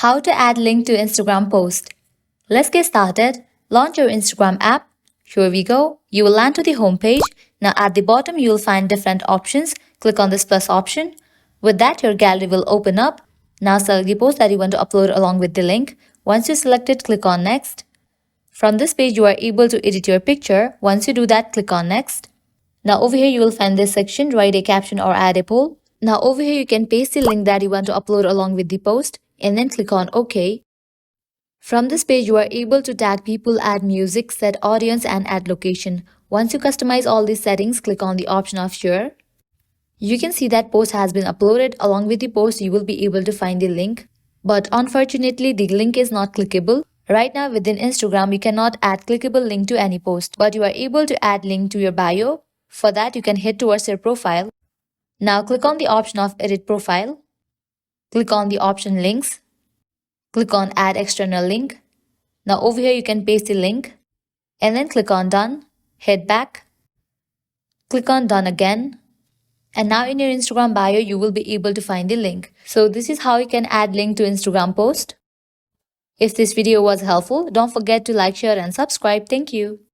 How to add link to Instagram post. Let's get started. Launch your Instagram app. Here we go. You will land to the home page. Now at the bottom you will find different options. Click on this plus option. With that your gallery will open up. Now select the post that you want to upload along with the link. Once you select it, click on next. From this page you are able to edit your picture. Once you do that, click on next. Now over here you will find this section, write a caption or add a poll. Now over here you can paste the link that you want to upload along with the post and then click on OK. From this page you are able to tag people, add music, set audience and add location. Once you customize all these settings, click on the option of share. You can see that post has been uploaded. Along with the post you will be able to find the link. But unfortunately the link is not clickable. Right now within Instagram you cannot add clickable link to any post, but you are able to add link to your bio. For that you can head towards your profile. Now click on the option of edit profile. Click on the option links. Click on add external link. Now over here you can paste the link and then click on done. Head back. Click on done again. And now in your Instagram bio you will be able to find the link. So this is how you can add link to Instagram post. If this video was helpful, don't forget to like, share and subscribe. Thank you.